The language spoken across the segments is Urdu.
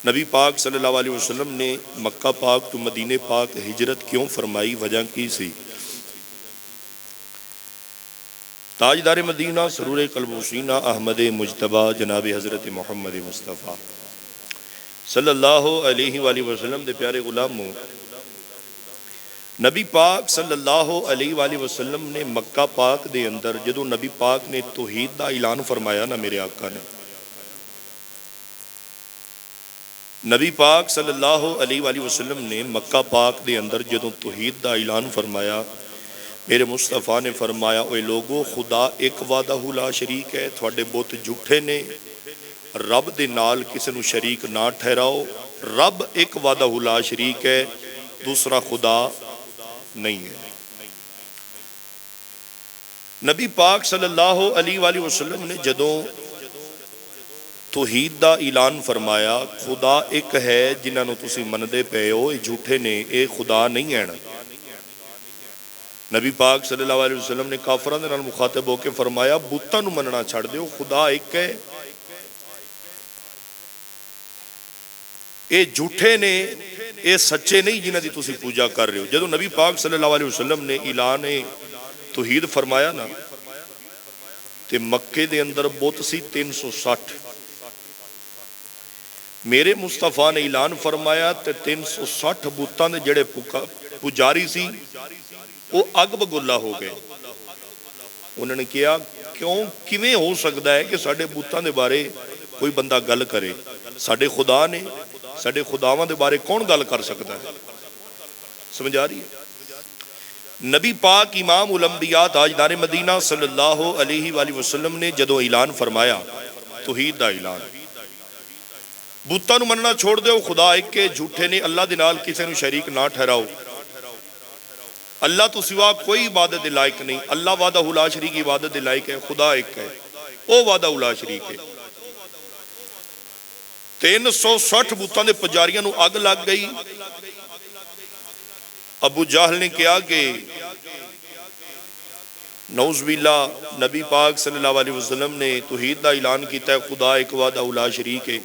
نبی پاک صلی اللہ علیہ وسلم نے مکہ پاک تو مدینہ پاک ہجرت کیوں فرمائی، وجہ کی سی؟ تاجدار مدینہ سرور قلب و سینہ احمد مجتبی جناب حضرت محمد مصطفیٰ صلی اللہ علیہ وآلہ وسلم دے پیارے غلاموں، نبی پاک صلی اللہ علیہ وآلہ وسلم نے مکہ پاک دے اندر جدو نبی پاک نے توحید دا اعلان فرمایا نا، میرے آقا نے نبی پاک صلی اللہ علیہ وآلہ وسلم نے مکہ پاک دے اندر جدو توحید دا اعلان فرمایا، میرے مصطفیٰ نے فرمایا اے لوگو، خدا ایک وحدہ لا شریک ہے، تھوڑے بت جھوٹے نے، رب دے نال کسی نو شریک نہ ٹھہراؤ، رب ایک وحدہ لا شریک ہے، دوسرا خدا نہیں ہے۔ نبی پاک صلی اللہ علیہ وآلہ وسلم نے جدوں توحید دا اعلان فرمایا، خدا ایک ہے جنہاں نو تسی مندے پے ہو، اے جھوٹے نے، اے خدا نہیں ہے۔ نبی پاک صلی اللہ علیہ وسلم نے کافراں دے نال مخاطب ہو کے فرمایا، بتاں نو مننا چھڑ دیو، خدا ایک ہے، اے جھوٹے نے، اے سچے نہیں جنہاں دی تسی پوجا کر رہے ہو۔ جدوں نبی پاک صلی اللہ علیہ وسلم نے اعلان توحید فرمایا نا، تے مکے دے اندر بت سی 360۔ میرے مصطفیٰ نے اعلان فرمایا تے 360 بتاں دے جڑے پجاری سی وہ اگ بگولا ہو گئے۔ انہوں نے کہا کیوں، کیویں ہو سکتا ہے کہ ساڈے بتاں دے بارے کوئی بندہ گل کرے؟ ساڈے خدا نے، ساڈے خداواں دے بارے کون گل کر سکتا ہے؟ سمجھ آ رہی ہے؟ نبی پاک امام الانبیاء تاجدار مدینہ صلی اللہ علیہ وآلہ وسلم نے جدو اعلان فرمایا توحید دا اعلان، بتاں نو مننا چھوڑ دیو، خدا ایک کے، جھوٹے نے، اللہ دے نال کسے نو شریک نہ ٹھہراؤ، اللہ تو سوا کوئی عبادت دے لائق نہیں، اللہ وحدہ لا شریک عبادت دے لائق ہے، خدا ایک ہے، او وحدہ لا شریک ہے۔ 360 بتاں دے پجاریاں نو اگ لگ گئی۔ ابو جہل نے کہا کہ نعوذ باللہ، نبی پاک صلی اللہ علیہ وسلم نے توحید دا اعلان کیتا ہے، خدا ایک وحدہ لا شریک ہے،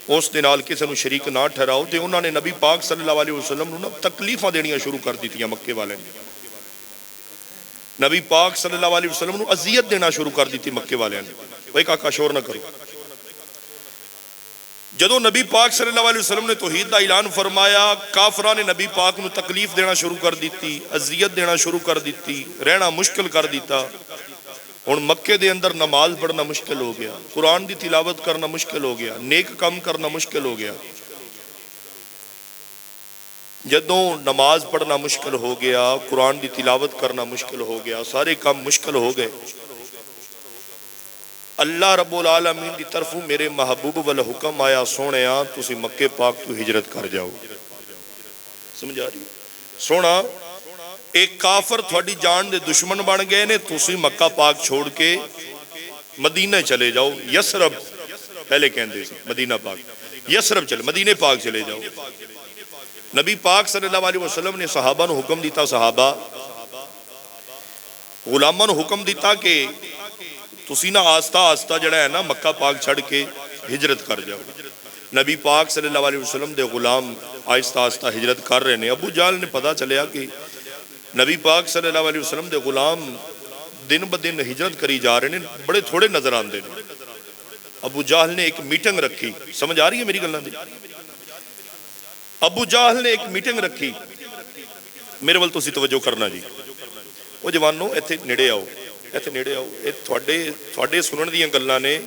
اس دے نال کسے نو شریک نہ ٹھہراؤ، تے انہوں نے نبی پاک صلی اللہ علیہ وسلم نو تکلیفاں دینیاں شروع کر دیتیاں۔ مکے والے نے نبی پاک صلی اللہ علیہ وسلم نو اذیت دینا شروع کر دیتی۔ مکے والے نے بھائی کاکا شور نہ کرو۔ جدو نبی پاک صلی اللہ علیہ وسلم نے توحید دا اعلان فرمایا، کافراں نے نبی پاک نو تکلیف دینا شروع کر دیتی، اذیت دینا شروع کر دیتی، رہنا مشکل کر دیتا۔ ہن مکے دے اندر نماز پڑھنا مشکل ہو گیا، قرآن دی تلاوت کرنا مشکل ہو گیا، نیک کام کرنا مشکل ہو گیا۔ جدوں نماز پڑھنا مشکل ہو گیا، قرآن دی تلاوت کرنا مشکل ہو گیا، سارے کام مشکل ہو گئے، اللہ رب العالمین دی طرفوں میرے محبوب والا حکم آیا، سونیا تسی مکے پاک تو ہجرت کر جاؤ۔ سمجھ آ رہی؟ سونا ایک کافر تھوڑی جان دے دشمن بن گئے نے، تسی مکہ پاک چھوڑ کے مدینہ چلے جاؤ، یسرب پہلے کہندے سی، مدینہ پاک، یسرب چلے، مدینہ پاک چلے جاؤ۔ نبی پاک صلی اللہ علیہ وسلم نے صحابہ نو حکم دیتا، صحابہ غلاماں نو حکم دیتا کہ تسی نہ آستہ آستہ جڑا ہے نا مکہ پاک چھڑ کے ہجرت کر جاؤ۔ نبی پاک صلی اللہ علیہ وسلم دے غلام آہستہ آہستہ ہجرت کر رہے ہیں۔ ابو جہل نے پتا چلیا کہ نبی پاک صلی اللہ علیہ وسلم دے غلام دن بدن ہجرت کری جا رہے ہیں، بڑے تھوڑے نظر آندے ہیں۔ ابو جہل نے ایک میٹنگ رکھی، سمجھ آ رہی ہے میری گلاں دی؟ ابو جہل نے ایک میٹنگ رکھی، میرے ول تسی توجہ کرنا جی، وہ جوانوں ایتھے نیڑے آؤ، ایتھے نیڑے آؤ، اے تھوڑے سنن دیاں گلاں نے،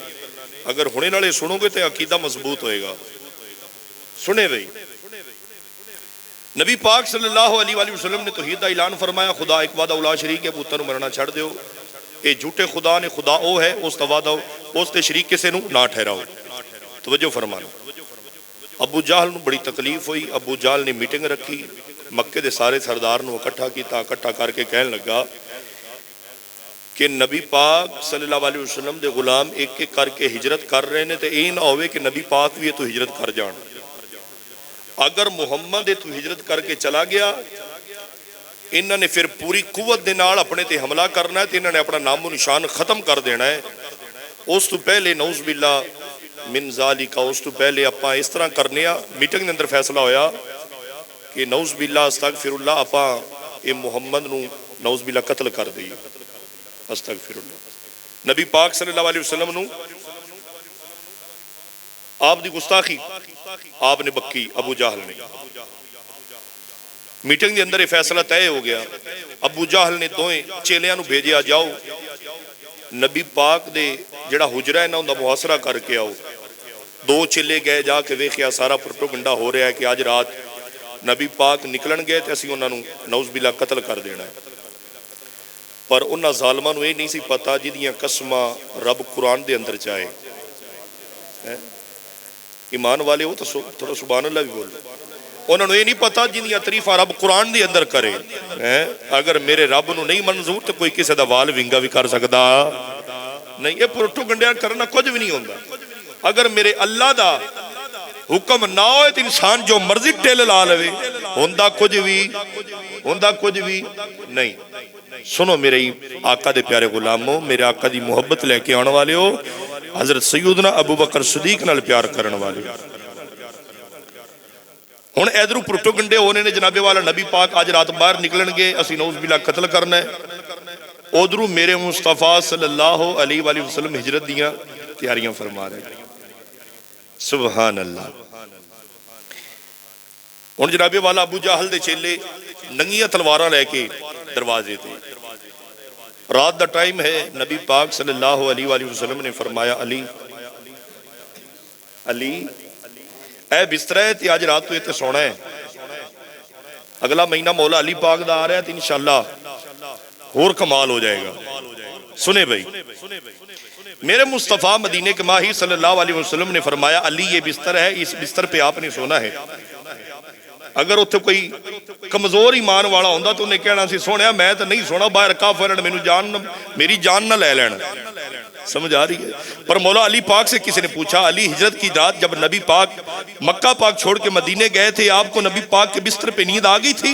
اگر ہونے والے سنو گے تو عقیدہ مضبوط ہوئے گا۔ سنے بھائی، نبی پاک صلی اللہ علیہ وآلہ وسلم نے توحید دا اعلان فرمایا، خدا ایک وحدہ لا شریک ہے، بتاں نو مننا چھڑ دیو، اے جھوٹے خدا نے، خدا او ہے، اس دا وعدہ اس تے شریک کسے نو نہ ٹھہراؤ۔ توجہ فرمانا۔ ابو جہل نو بڑی تکلیف ہوئی، ابو جہل نے میٹنگ رکھی، مکے دے سارے سردار نو اکٹھا کیتا، اکٹھا کر کے کہن لگا کہ نبی پاک صلی اللہ علیہ وسلم دے غلام ایک ایک کر کے ہجرت کر رہے ہیں، تے اے نہ ہوئے کہ نبی پاک بھی تو ہجرت کر جان۔ اگر محمد تو ہجرت کر کے چلا گیا، انہوں نے پھر پوری قوت دے نال اپنے تے حملہ کرنا ہے، تے انہوں نے اپنا نام و نشان ختم کر دینا ہے۔ اس تو پہلے نعوذ باللہ من ذالک اس تو پہلے اپاں اس طرح کرنے آ میٹنگ دے اندر فیصلہ ہویا کہ نعوذ باللہ استغفر اللہ اپاں اے محمد نو نعوذ باللہ قتل کر دئی استغفر اللہ نبی پاک صلی اللہ علیہ وسلم نو آپ دی گستاخی آپ نے بکی ابو جہل نے میٹنگ دے اندر یہ فیصلہ طے ہو گیا ابو جہل نے دوئیں چیلیاں نو بھیجیا جاؤ نبی پاک دے جڑا حجرہ ہے نا ان دا محاصرہ کر کے آؤ دو چیلے گئے جا کے ویکھیا سارا پروپیگنڈا ہو رہا ہے کہ آج رات نبی پاک نکلن گئے تے اسی انہاں نو نعوذ باللہ قتل کر دینا ہے پر انہاں ظالماں نو یہ نہیں سی پتا جدیاں قسماں رب قرآن دے اندر چاہے ایمان والے ہو تو تھوڑا سبحان اللہ بھی بول انہوں نے یہ نہیں پتا جنیاں تعریفاں رب قرآن دے اندر کرے اگر میرے رب نو نہیں منظور تو کوئی کسی دا وال ونگا بھی کر سکتا نہیں یہ پروٹو گنڈیاں کرنا کچھ بھی نہیں ہوندا اگر میرے اللہ دا حکم نہ ہوئے تو انسان جو مرضی ٹیل لا لوے ہوندا کچھ بھی نہیں سنو میرے آقا دے پیارے غلاموں میرے آقا دی محبت لے کے آنے والے ہو حضرت سیدنا ابو بکر صدیق نال پیار کرن والے ہن ادھروں پروپیگنڈے ہونے نے جناب والا نبی پاک آج رات باہر نکلن گے اسی نعوذ باللہ قتل کرنا ہے ادھروں میرے مصطفیٰ صلی اللہ علیہ وآلہ وسلم ہجرت دیاں تیاریاں فرما رہے سبحان اللہ ہن جناب والا ابو جہل دے چیلے ننگیاں تلواراں لے کے دروازے تے رات دا ٹائم ہے نبی پاک صلی اللہ علیہ وآلہ وسلم نے فرمایا علی اے بستر ہے تے آج رات تو یہ تے سونا ہے اگلا مہینہ مولا علی پاک دا آ رہا ہے تے انشاءاللہ اور کمال ہو جائے گا سنے بھائی میرے مصطفیٰ مدینے کے ماہی صلی اللہ علیہ وسلم نے فرمایا علی یہ بستر ہے اس بستر پہ آپ نے سونا ہے اگر اتنے کوئی کمزور ایمان والا ہوندا تو انہیں کہنا سی سونیا میں تو نہیں سونا باہر کافر میری جان نہ لے لینا سمجھ آ رہی ہے پر مولا علی پاک سے کسی نے پوچھا علی ہجرت کی رات جب نبی پاک مکہ پاک چھوڑ کے مدینے گئے تھے آپ کو نبی پاک کے بستر پہ نیند آ گئی تھی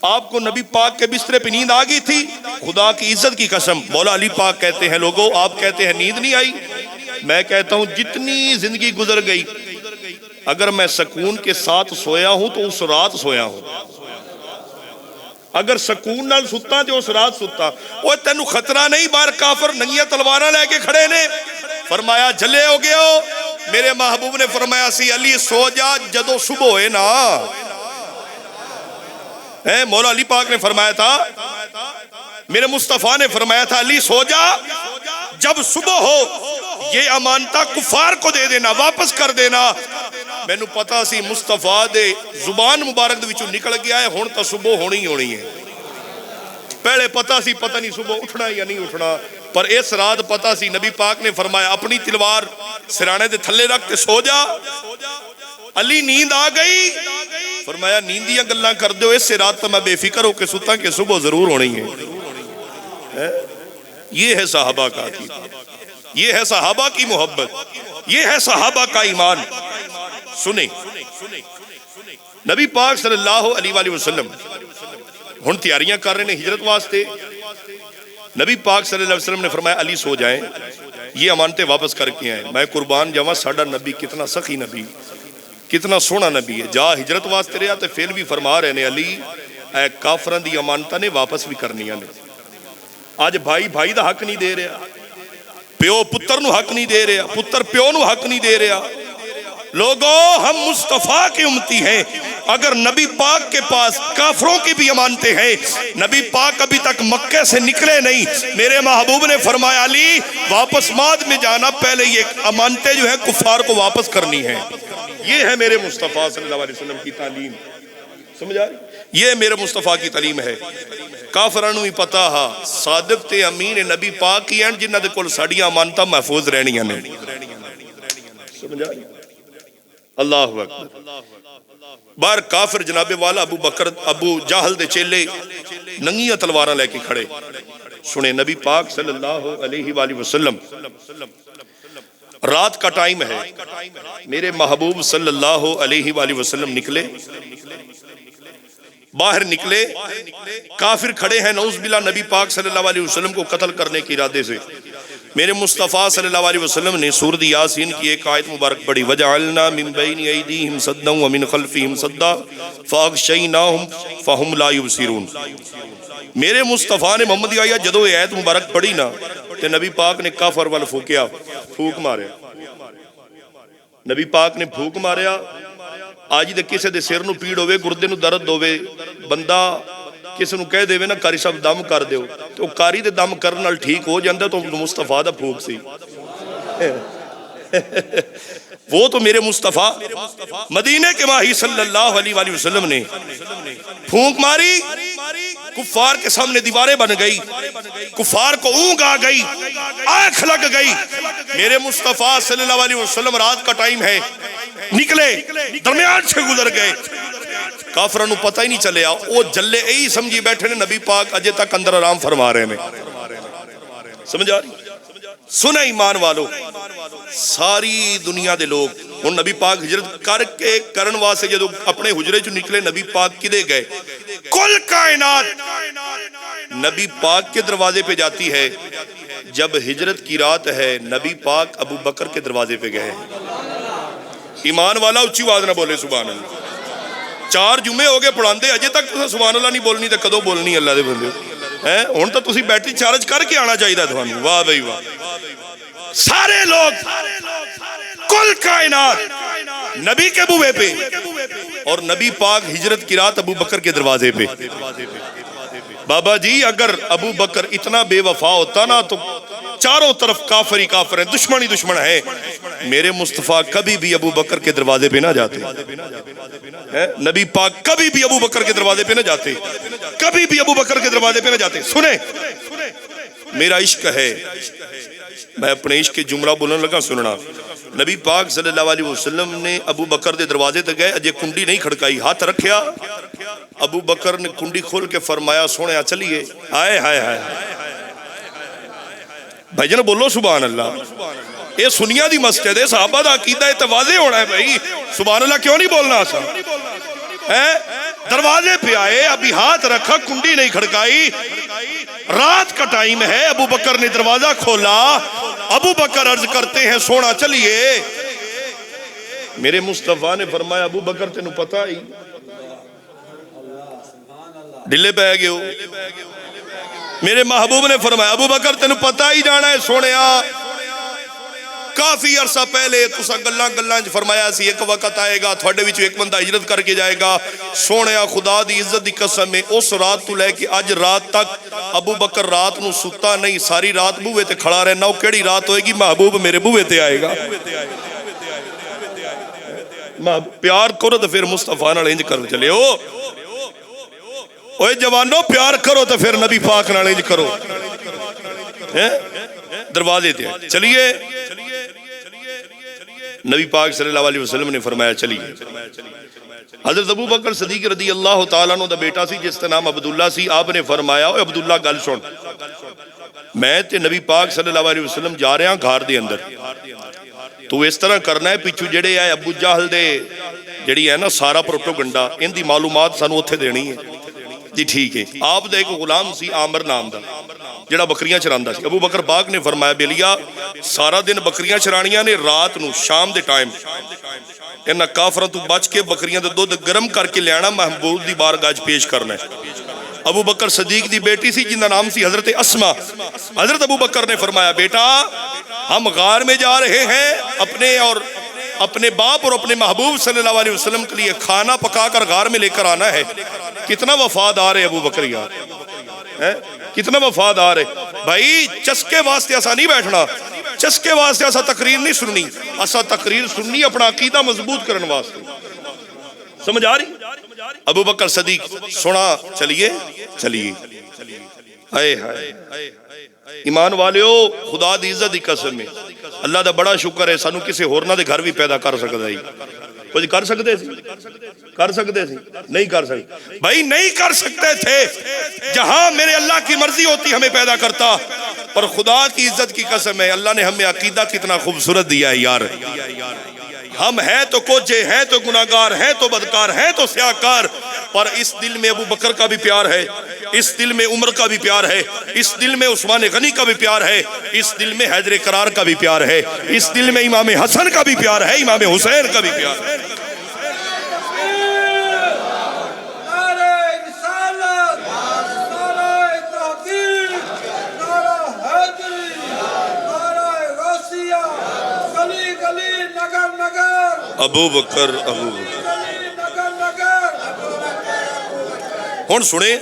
آپ کو نبی پاک کے بستر پہ نیند آ گئی تھی خدا کی عزت کی قسم مولا علی پاک کہتے ہیں لوگوں آپ کہتے ہیں نیند نہیں آئی میں کہتا ہوں جتنی زندگی گزر گئی اگر میں سکون کے ساتھ سویا ہوں تو اس رات سویا ہوں اگر سکون نال ستا تو اس رات ستا وہ تینو خطرہ نہیں باہر کافر ننگیاں تلواراں لے کے کھڑے نے فرمایا جلے ہو گئے ہو میرے محبوب نے فرمایا سی علی سو جا جدو صبح ہوئے نا مولا علی پاک نے فرمایا تھا میرے مصطفیٰ نے فرمایا تھا علی سو جا جب صبح ہو یہ امانتہ کفار کو دے دینا واپس کر دینا میں نو پتا سی مصطفیٰ دے زبان مبارک دے وچوں نکل گیا ہے ہون تا صبح ہونی ہے پہلے پتا سی پتہ نہیں صبح اٹھنا یا نہیں اٹھنا پر اس رات پتا سی نبی پاک نے فرمایا اپنی تلوار سرانے دے تھلے رکھ کے سو جا علی نیند آ گئی فرمایا نیندیاں گلاں کر دو اس سے رات میں بے فکر ہو کے ستا کہ صبح ضرور ہونی ہے یہ ہے صحابہ کا عقیدہ یہ ہے صحابہ کی محبت یہ ہے صحابہ کا ایمان سنیں نبی پاک صلی اللہ علیہ وآلہ وسلم ہن تیاریاں کر رہے ہیں ہجرت واسطے نبی پاک صلی اللہ علیہ وسلم نے فرمایا علی سو جائیں یہ امانتیں واپس کر کے آئیں میں قربان جاواں ساڈا نبی کتنا سخی نبی کتنا سونا نبی ہے جا ہجرت واسطے رہا تے فعل بھی فرما رہے ہیں علی اے کافراں دی امانتاں نے واپس بھی کرنیاں نے آج بھائی دا حق نہیں دے رہا پیو پتر نو حق نہیں دے رہا پتر پیو نو حق نہیں دے رہا لوگوں ہم مصطفیٰ کی امتی ہیں اگر نبی پاک کے پاس کافروں کی بھی امانتیں ہیں نبی پاک ابھی تک مکہ سے نکلے نہیں میرے محبوب نے فرمایا علی واپس ماد میں جانا پہلے یہ امانتیں جو ہیں کفار کو واپس کرنی ہیں یہ ہے میرے مصطفیٰ صلی اللہ علیہ وسلم کی تعلیم سمجھ آئی یہ میرے مصطفیٰ کی تعلیم ہے کافرانو ہی پتا ہا صادق تے امین نبی پاک کی ہیں جنہ دے کول ساڑیاں امانتاں محفوظ رہنیاں نے سمجھ آئی اللہ اکبر بار کافر جناب والا ابو جہل دے چیلے ننگیاں تلواراں لے کے کھڑے سنے نبی پاک صلی اللہ علیہ وآلہ وسلم رات کا ٹائم ہے میرے محبوب صلی اللہ علیہ وآلہ وسلم نکلے باہر نکلے کافر کھڑے ہیں نعوذ باللہ نبی پاک صلی اللہ علیہ وسلم کو قتل کرنے کے ارادے سے میرے مصطفیٰ صلی اللہ علیہ وسلم نے سورۃ یاسین کی ایک آیت مبارک پڑھی وَجَعَلْنَا مِن بَيْنِ أَيْدِيهِمْ سَدًّا وَمِن خَلْفِهِمْ سَدًّا فَأَغْشَيْنَاهُمْ فَهُمْ لَا يُبْصِرُونَ۔ میرے مصطفیٰ نے محمد کی آیت مبارک پڑھی نا تے نبی پاک نے کافر وال پھوکیا، پھوک ماریا، نبی پاک نے پھوک ماریا۔ آج دے کسے دے سر نو پیڑ ہوئے، گردے نو درد ہوئے، بندہ کسی نو کہہ دے نا کاری صاحب دم کر دیو، تو کاری دے دم کرن نال ٹھیک ہو جاندہ تو مصطفیٰ دا پھوک سی۔ وہ تو میرے مصطفیٰ مدینے کے ماہی صلی اللہ علیہ وسلم نے پھونک ماری، کفار کے سامنے دیواریں بن گئی، کفار کو اونگ آ گئی، آنکھ لگ گئی۔ میرے مصطفیٰ صلی اللہ علیہ وسلم رات کا ٹائم ہے، نکلے درمیان سے گزر گئے، کافرانو پتہ ہی نہیں چلے آؤ، وہ جلے ای سمجھی بیٹھے نے نبی پاک اجے تک اندر آرام فرما رہے ہیں۔ سمجھ آ رہی؟ سنیں ایمان والو، ساری دنیا دے لوگ ہن نبی پاک ہجرت کر کے کرن واسطے جدو اپنے حجرے چ نکلے، نبی پاک کدے گئے؟ کل کائنات نبی پاک کے دروازے پہ جاتی ہے۔ جب ہجرت کی رات ہے، نبی پاک ابو بکر کے دروازے پہ گئے۔ ایمان والا اچھی آواز نہ بولے سبحان اللہ۔ 4 جمعے ہو گئے پڑھاندے، اجے تک سبحان اللہ نہیں بولنی تے کدو بولنی اللہ دے بندے ہیں؟ ہن تو تسی بیٹری چارج کر کے آنا چاہیے تھانوں۔ واہ بھائی واہ، سارے لوگ کل کائنات نبی کے بوئے پہ، اور نبی پاک ہجرت کی رات ابو بکر کے دروازے پہ۔ بابا جی اگر ابو بکر اتنا بے وفا ہوتا نا تو چاروں طرف کافر ہی کافر ہیں، دشمن ہی دشمن ہے۔ میرے مصطفیٰ کبھی بھی ابو بکر کے دروازے پہ نہ جاتے، نبی پاک کبھی بھی ابو بکر کے دروازے پہ نہ جاتے، کبھی بھی ابو بکر کے دروازے پہ نہ جاتے۔ سنیں، میرا عشق ہے، میں اپنے عشق کے جملہ بولنے لگا، سننا۔ نبی پاک صلی اللہ علیہ وسلم نے ابو بکر دے دروازے تک گئے، اجے کنڈی نہیں کھڑکائی، ہاتھ رکھیا، ابو بکر نے کنڈی کھول کے فرمایا سونے چلیے۔ آئے ہائے ہائے بھائی جن بولو سبحان اللہ۔ یہ سنیا دی مسجد ہے، صحابہ دا عقیدہ ہے، واضح ہونا ہے بھائی، سبحان اللہ کیوں نہیں بولنا آسا؟ دروازے پہ آئے، ابھی ہاتھ رکھا، کنڈی نہیں کھڑکائی، رات کا ٹائم ہے، ابو بکر نے دروازہ کھولا، ابو بکر عرض کرتے ہیں سونا چلیے۔ میرے مصطفیٰ نے فرمایا ابو بکر تینوں پتہ ہی ڈلے پہ گئے ہو۔ میرے محبوب نے فرمایا ابو بکر تینوں پتہ ہی جانا ہے سونیا، کافی عرصہ پہلے تسا گلاں گلاں فرمایا سی ایک وقت آئے گا تھوڑے وچوں ایک بندہ ہجرت کر کے جائے گا۔ سونیا خدا دی عزت دی قسم ہے، اس رات تو لے کے اج رات تک ابو بکر رات نو ستا نہیں، ساری رات بوئے تے کھڑا رہنا۔ وہ کیڑی رات ہوئے گی؟ محبوب میرے بوئے تے آئے گا۔ پیار کرو تو پھر مصطفیٰ نال انج کر چلے ہو، اوے جوانو پیار کرو تو پھر نبی پاک نال انج کرو۔ دروازے تے چلیے، نبی پاک صلی اللہ علیہ وسلم نے فرمایا چلیے۔ حضرت ابو بکر صدیق رضی اللہ تعالیٰ عنہ دا بیٹا سی جس کا نام عبداللہ سی، آپ نے فرمایا اوے عبداللہ گل سن، میں تے نبی پاک صلی اللہ علیہ وسلم جا رہے ہیں گھر دے اندر، تو اس طرح کرنا ہے پیچھو جڑے ہے ابو جہل دے جڑی ہے نا سارا پروٹوگنڈا ان دی معلومات سانو اتھے دینی ہے جی ٹھیک ہے۔ آپ دا ایک غلام سی عامر نام دا جڑا بکریاں چراندا سی، ابو بکر پاک نے فرمایا بیلیا سارا دن بکریاں چرانیاں نے، رات نو شام دے ٹائم انہاں کافراں تو بچ کے بکریاں دا دودھ گرم کر کے لیانا، محبوب دی بارگاہ وچ پیش کرنا ہے۔ ابو بکر صدیق دی بیٹی سی جن دا نام سی حضرت اسما۔ حضرت ابو بکر نے فرمایا بیٹا ہم غار میں جا رہے ہیں، اپنے باپ اور اپنے محبوب صلی اللہ علیہ وسلم کے لیے کھانا پکا کر غار میں لے کر آنا ہے۔ کتنا وفادار ہے ابو بکر یار، کتنا وفادار ہے بھائی۔ چسکے واسطے ایسا نہیں بیٹھنا، چسکے واسطے ایسا تقریر نہیں سننی، ایسا تقریر سننی اپنا عقیدہ مضبوط کرنے واسطے۔ سمجھ آ رہی؟ ابو بکر صدیق سنا چلیے چلیے۔ ہائے ہائے ایمان والیو، خدا دی عزت دی قسم ہے، اللہ دا بڑا شکر ہے سانو کسے ہورنا دے گھر بھی پیدا کر سکتا ہے۔ کچھ کر سکتے تھے؟ کر سکتے تھے؟ نہیں کر سکتے بھائی، نہیں کر سکتے تھے۔ جہاں میرے اللہ کی مرضی ہوتی ہمیں پیدا کرتا، پر خدا کی عزت کی قسم ہے اللہ نے ہمیں عقیدہ کتنا خوبصورت دیا ہے یار۔ ہم ہیں تو کوجے، ہیں تو گناہگار، ہیں تو بدکار، ہیں تو سیاہکار، پر اس دل میں ابو بکر کا بھی پیار ہے، اس دل میں عمر کا بھی پیار ہے، اس دل میں عثمان غنی کا بھی پیار ہے، اس دل میں حیدر کرار کا بھی پیار ہے، اس دل میں امام حسن کا بھی پیار ہے، امام حسین کا بھی پیار ہے۔ ابو بکر ہون سنے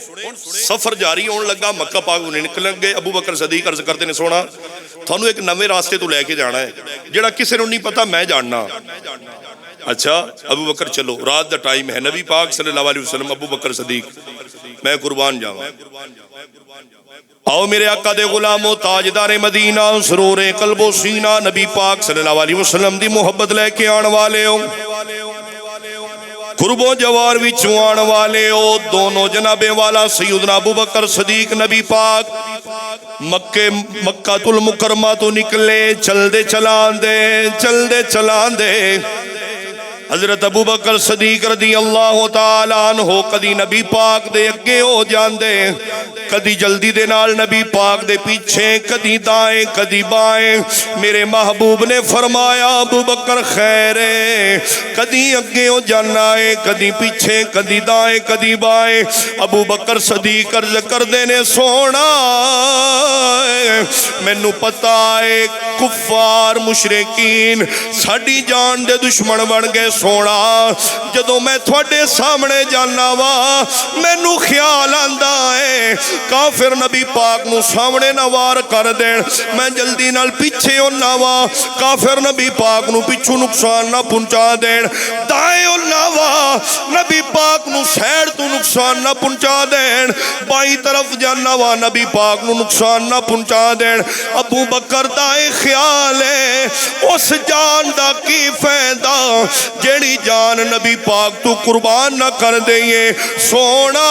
سفر جاری ہون لگا، مکہ پاک انہیں نکل گئے۔ ابو بکر صدیق عرض کرتے نے سونا تھانو ایک نوے راستے تو لے کے جانا ہے جڑا کسی نے نہیں پتا، میں جاننا۔ اچھا ابو بکر چلو، رات دا ٹائم ہے، نبی پاک صلی اللہ علیہ وسلم ابو بکر صدیق میں قربان جاواں، آؤ میرے آقا دے غلامو تاجدار مدینہ سرور قلب و سینہ نبی پاک صلی اللہ علیہ وسلم دی محبت لے کے آن والے ہو، قرب و جوار وچوں آن والے ہو، دونوں جناب والا سیدنا ابو بکر صدیق نبی پاک مکہ المکرمہ تو نکلے، چل دے چلان دے، چل دے چلان دے۔ حضرت ابو بکر صدیق رضی اللہ تعالیٰ عنہ کدی نبی پاک دے اگے ہو جاندے، کدی جلدی دے نال نبی پاک دے پیچھے، کدی دائیں کدی بائیں۔ میرے محبوب نے فرمایا ابو بکر خیر ہے، کدی اگے ہو جانا ہے، کدی پیچھے، کدی دائیں کدی بائیں۔ ابو بکر صدیق عرض کر دینے سونا مینوں پتا ہے کفار مشرکین ساڈی جان دے دشمن بن گئے، سونا جدوں میں تھوڑے سامنے جانا وا مینوں خیال آندا ہے کافر نبی پاک نو سامنے نہ وار کر دین، میں جلدی نال پیچھے ہونا وا کافر نبی پاک نو پیچھو نقصان نہ پہنچا دین، دائیں ہونا وا نبی پاک نو سیڑ تو نقصان نہ پہنچا دین، بائیں طرف جانا وا نبی پاک نو نقصان نہ پہنچا دین۔ ابو بکر دا خیال ہے اس جان دا کی فائدہ جیڑی جان نبی پاک تو قربان نہ کر دئیے، سونا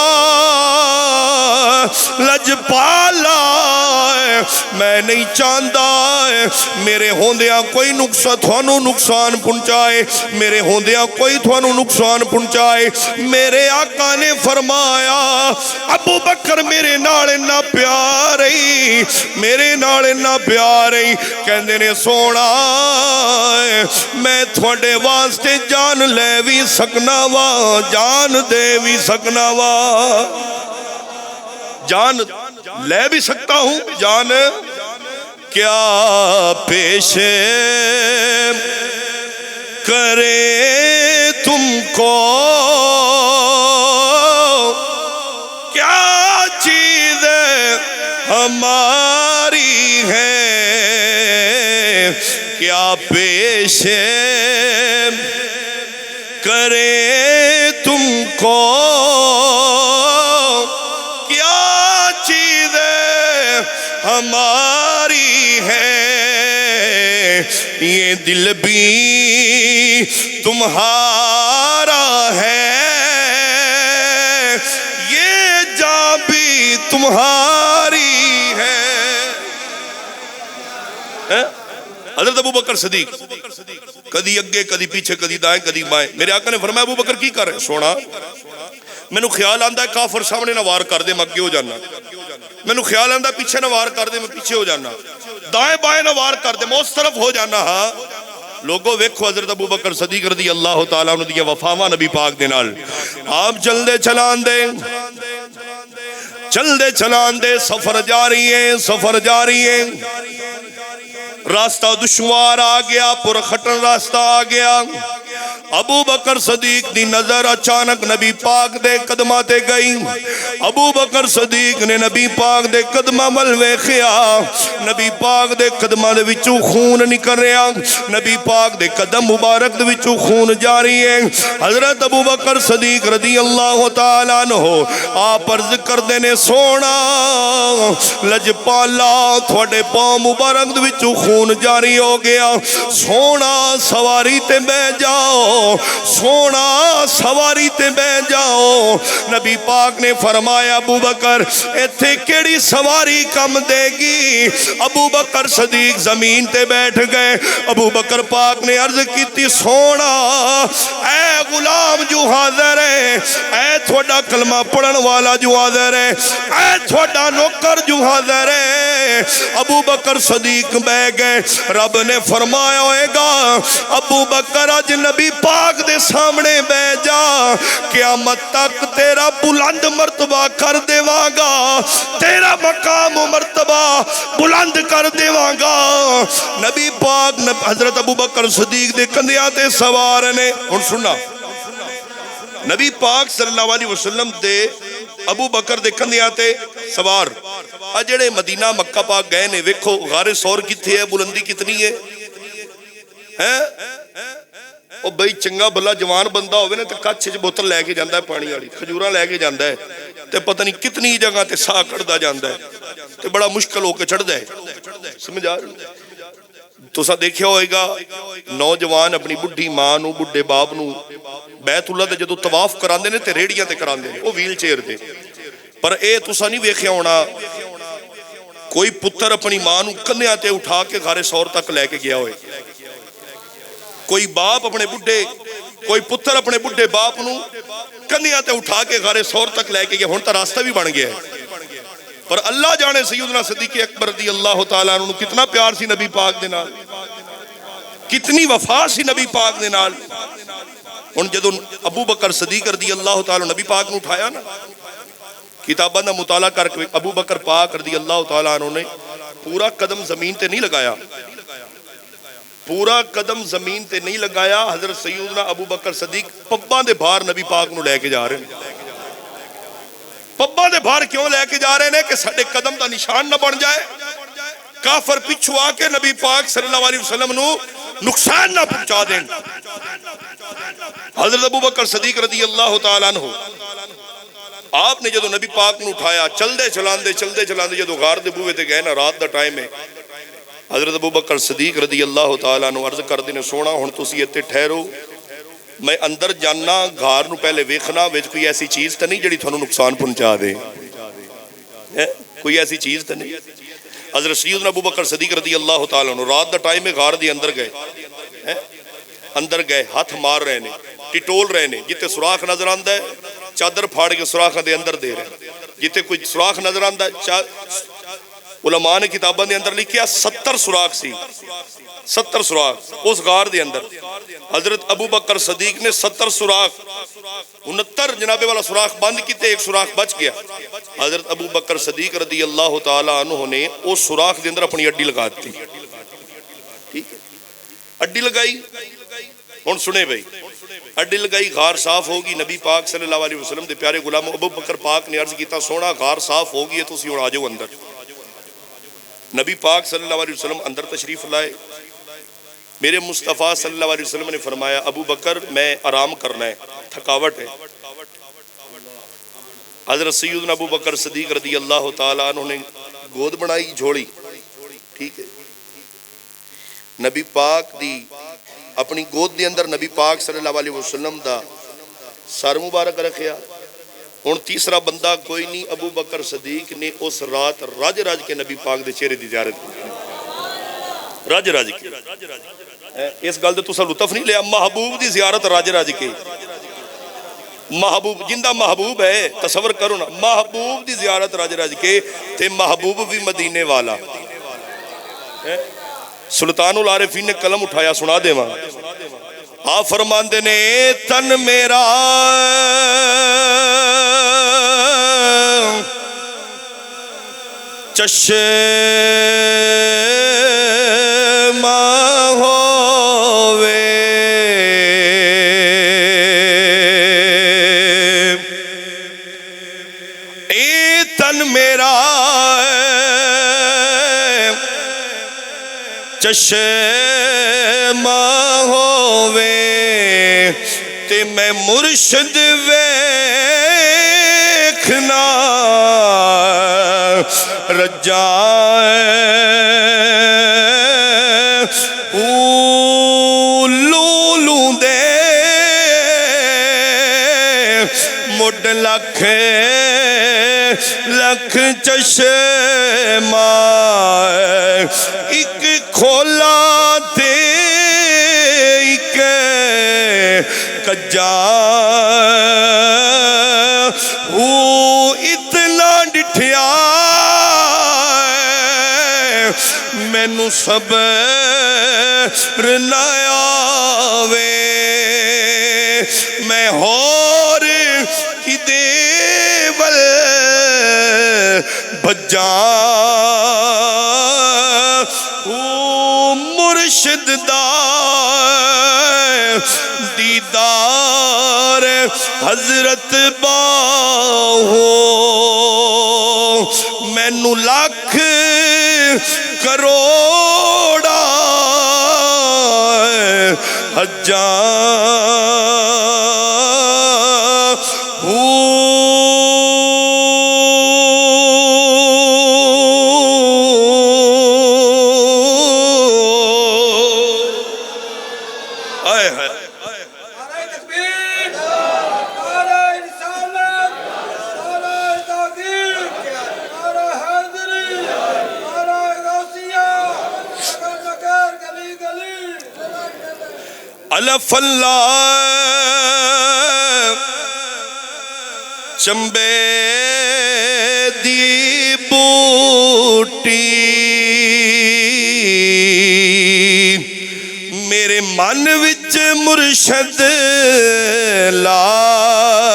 لجپالا میں نہیں چاہتا میرے ہوندیاں کوئی تھانوں نقصان پہنچائے، میرے ہوندیاں کوئی تھانوں نقصان پہنچائے۔ میرے آقا نے فرمایا ابو بکر میرے نال نہ پیارئی، میرے نال نہ پیارئی، کہندے نے سونا میں تھوڑے واسطے جان لے بھی سکنا وا، جان دے بھی سکنا وا، جان لے بھی سکتا ہوں، جان کیا پیش کرے تم کو، کیا چیز ہماری ہے، کیا پیش کرے تم کو، کیا چیز ہماری ہے، یہ دل بھی تمہارا ہے، یہ جان بھی تمہاری ہے۔ حضرت ابو بکر صدیق کدی اگے کدی پیچھے کدی دائیں کدی بائیں۔ میرے آقا نے فرمایا ابو بکر کی کر رہے؟ سونا مینوں خیال آندا ہے کافر سامنے نہ وار کر دے میں اگے ہو جانا، مینوں خیال آندا ہے پیچھے نہ وار کر دے میں پیچھے ہو جانا، دائیں بائیں نہ وار کر دے میں اس طرف ہو جانا۔ ہاں لوگوں ویکھو حضرت ابو بکر صدیق رضی اللہ تعالیٰ عنہ دی وفاواں نبی پاک دے نال، آپ چل دے چلان دے، چل دے چلان دے، سفر جاری ہے، سفر جاری ہے، راستہ دشوار آ گیا، پرخٹن راستہ آ گیا۔ ابو بکر صدیق دی نظر اچانک نبی پاک دے قدمہ تے گئی، ابو بکر صدیق نے نبی پاک دے قدمہ مل ویکھیا، نبی پاک دے قدمہ دے وچوں خون نکل رہا، نبی پاک دے قدم مبارک دے وچوں خون جاری ہے۔ حضرت ابو بکر صدیق رضی اللہ تعالیٰ عنہ آپ عرض کر دینے سونا لجپالا تھوڑے پاؤں مبارک دے وچوں خون جاری ہو گیا، سونا سواری تے بہ جا، جاؤ سونا سواری تے بہ جاؤ. نبی پاک نے فرمایا ابو بکر ایتھے کیڑی سواری کم دے گی؟ ابو بکر صدیق زمین تے بیٹھ گئے. ابو بکر پاک نے عرض کیتی سونا اے غلام جو حاضر ہے، اے تھوڑا کلمہ پڑھن والا جو حاضر ہے، اے تھوڑا نوکر جو حاضر ہے. ابو بکر صدیق بہ گئے. رب نے فرمایا ہوئے گا ابو بکر اج نبی پاک دے سامنے بہ جا، قیامت تک تیرا بلند مرتبہ کر دیواں گا، تیرا مقام و مرتبہ بلند کر دیواں گا. نبی پاک حضرت ابو بکر صدیق دے کندھیاں تے سوار نے. ہن سننا نبی پاک صلی اللہ علیہ وسلم دے ابو بکر دے کندھیاں تے سوار. آ جڑے مدینہ مکہ پاک گئے نے ویکھو غار ثور کتھے ہے، بلندی کتنی ہے. او بھئی چنگا بھلا جوان بندہ ہوئے نا تے کچھ بوتل لے کے جاندا ہے پانی والی، کھجوراں لے کے جاندا ہے تے پتہ نہیں کتنی جگہ تے ساہ کڑدا جاندا ہے تے بڑا مشکل ہو کے چڑھدا ہے. سمجھ آ رہی؟ تساں دیکھیا ہوئے گا نوجوان اپنی بڈھی ماں نو بڈھے باپ نو بیت اللہ دے جدو طواف کراندے نے تے ریڑیاں تے کراندے نے، او ویل چیئر تے. پر اے تساں نہیں ویکھیا ہونا کوئی پتر اپنی ماں نو کندھیاں تے اٹھا کے غار ثور تک لے کے گیا ہوئے. کوئی باپ اپنے بڈھے کوئی پتر اپنے بڈھے باپ نو کندھیاں تے اٹھا کے غار ثور تک لے کے گیا. ہن تا راستہ بھی بن گیا ہے. پر اللہ جانے سیدنا صدیق اکبر رضی اللہ تعالیٰ عنہ کتنا پیار سی نبی پاک دے نال، کتنی وفا سی نبی پاک دے نال. ہن جدو ابو بکر صدیق رضی اللہ تعالیٰ نبی پاک نو اٹھایا نا، کتاباں دا مطالعہ کر کے ابو بکر پاک رضی اللہ تعالیٰ عنہ نے پورا قدم زمین تے نہیں لگایا، پورا قدم زمین تے نہیں لگایا. حضرت سیدنا ابو بکر صدیق پباں دے باہر نبی پاک نو لے کے جا رہے ہیں. پباں دے باہر کیوں لے کے جا رہے ہیں کہ ساڈے قدم دا نشان نہ بن جائے، کافر پچھو آ کے نبی پاک صلی اللہ علیہ وسلم نو نقصان نہ پہنچا دیں. حضرت ابو بکر صدیق رضی اللہ تعالیٰ عنہ آپ نے جدو نبی پاک نو اٹھایا چلدے چلاندے جدو غار دے بوئے تے گئے نا، رات دا ٹائم ہے. حضرت ابو بکر صدیق رضی اللہ تعالیٰ عنہ عرض کر دینے سونا ہن تسی ایتھے ٹھہرو، میں اندر جاننا غار نو پہلے ویکھنا وچ کوئی ایسی چیز تے نہیں جڑی تھانوں نقصان پہنچا دے، کوئی ایسی چیز تے نہیں. حضرت سیدنا ابو بکر صدیق رضی اللہ تعالیٰ عنہ رات دا ٹائم ہے، غار دے اندر گئے ہاتھ مار رہے نے، ٹٹول رہے نے. جتے سوراخ نظر آندا ہے چادر پھاڑ کے سوراخ دے اندر دے رہے. جتے کوئی سوراخ نظر آندا ہے، علماء نے کتاباں دے اندر لکھیا 70 سوراخ سی، 70 سوراخ اس غار دے اندر. حضرت ابو بکر صدیق نے 70 سوراخ 69 جناب والا سوراخ بند کیتے، ایک سوراخ بچ گیا. حضرت ابو بکر صدیق رضی اللہ تعالیٰ عنہ نے اس سوراخ دے اندر اپنی اڈی لگا دی. ٹھیک ہے، اڈی لگائی. ہن سنے بھائی، اڈی لگائی، غار صاف ہوگی. نبی پاک صلی اللہ علیہ وسلم دے پیارے غلام ابو بکر پاک نے عرض کیتا سونا غار صاف ہوگی ہے، تسی ہن آ جاؤ اندر. نبی پاک صلی اللہ علیہ وسلم اندر تشریف لائے. میرے مصطفیٰ صلی اللہ علیہ وسلم نے فرمایا ابو بکر میں آرام کرنا ہے، تھکاوٹ ہے. حضرت سیدنا ابو بکر صدیق رضی اللہ تعالیٰ عنہ نے گود بنائی، جھوڑی. ٹھیک ہے، نبی پاک دی اپنی گود دے اندر نبی پاک صلی اللہ علیہ وسلم دا سر مبارک رکھیا. ہن تیسرا بندہ کوئی نہیں، ابو بکر صدیق نے اس رات رج رج کے نبی پاک دے چہرے دی زیارت کی. رج رج کے اس گل تے تساں لطف نہیں لیا، محبوب دی زیارت رج رج کے. محبوب جندہ محبوب ہے، تصور کرو نا، محبوب دی زیارت رج رج کے، تے محبوب بھی مدینے والا. سلطان العارفین نے قلم اٹھایا، سنا دے ماں. آپ فرماندے نے تن میرا چشمہ ہووے، اے تن میرا چشمہ ہووے، تے میں مرشد ویکھنا رجائے لولو دے ਮੁੱਢ ਲੱਖ ਲੱਖ ਚਸ਼ਮਾ ਇੱਕ ਖੋਲਾ ਤੇ ਇੱਕ ਕੱਜਾ ਉਹ ਇਤਨਾ ਡਿਠਿਆ ਮੈਨੂੰ ਸਬਰ ਨਾ ਆਵੇ ਮੈਂ ਹੋਰ ਕਿਦੇ ਵੱਲ ਭੱਜਾਂ ਉਹ ਮੁਰਸ਼ਿਦ ਦਾ ਦੀਦਾਰ ਹਜ਼ਰਤ ਬਾਹੋ ਮੈਨੂੰ ਲੱਖ ਕਰੋੜਾ ਹਜ਼ਾਂ الف اللہ چمبے دی بوٹی میرے من وچ مرشد لائی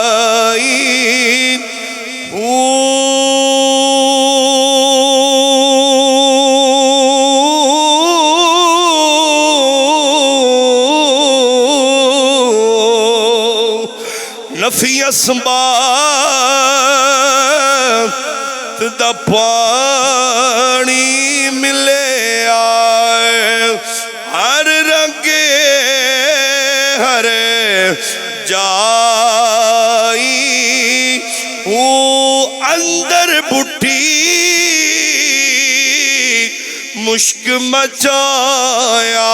نفی اسبات دا پانی ملے آئے ہر رنگ ہر جائی اندر بٹھی مشک مچایا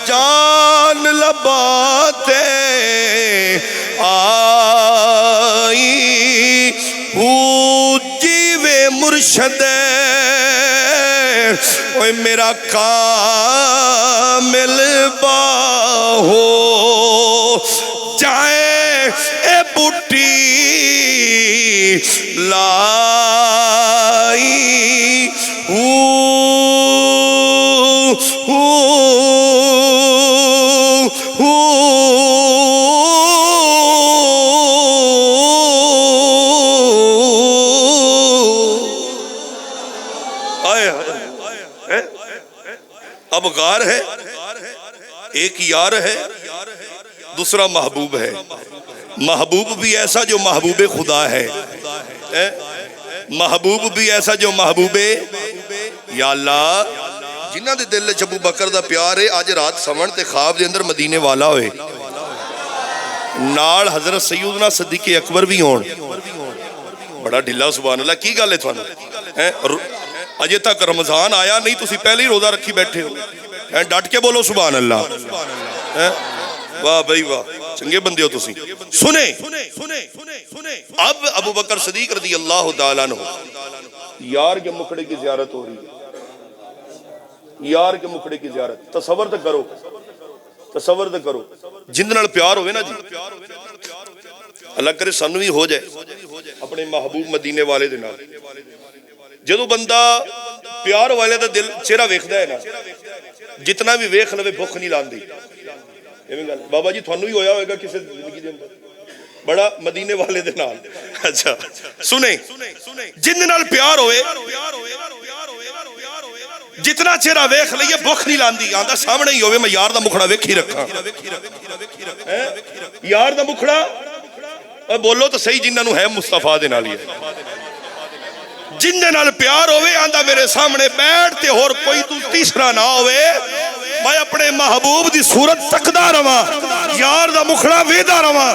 جان لباتے آئی جیوے مرشد اوے میرا کامل باہو جائے اے بوٹی لائی اب غار ہے ایک یار ہے دوسرا محبوب ہے محبوب بھی ایسا جو محبوب خدا ہے محبوب بھی ایسا جو محبوب یا اللہ جنہ دے دل وچ ابو بکر دا پیار ہے آج رات سمن تے خواب دے اندر مدینے والا ہوئے نال حضرت سیدنا صدیق اکبر بھی ہون بڑا ڈھلا سبحان اللہ کی گل ہے تھانوں اجے تک رمضان آیا نہیں تسی پہلے ہی روزہ رکھی بیٹھے ہو ڈٹ کے بولو سبحان اللہ واہ بھائی واہ چنگے بندے ہو تسی سنیں اب ابو بکر صدیق رضی اللہ تعالیٰ عنہ یار کے مکھڑے کی زیارت ہو رہی ہے یار کے مکھڑے کی زیارت تصور تو کرو جن نال پیار ہوئے نا جی اللہ کرے سانو بھی ہو جائے اپنے محبوب مدینے والے دے نال جدو بندہ پیار والے دا دل چہرہ ویکھدا ہے نا جتنا بھی ویکھ لوے بھوک نہیں لاندی بابا جی تھانو ہی ہویا ہوئے گا کسی زندگی دے اندر بڑا مدینے والے دے نال اچھا سنیں جن نال پیار ہوئے جتنا چہرہ ویکھ لئیے بھوک نہیں لاندی آندہ سامنے ہی ہوئے میں یار دا مکھڑا ویکھ ہی رکھا یار دا مکھڑا بولو تو صحیح جنہاں نو ہے مصطفیٰ دے نال ہے جن دے نال پیار ہوئے آندہ میرے سامنے بیٹھتے اور کوئی تیسرا نہ ہوئے میں اپنے محبوب دی صورت تکدا رواں یار دا مکھڑا ویدا رواں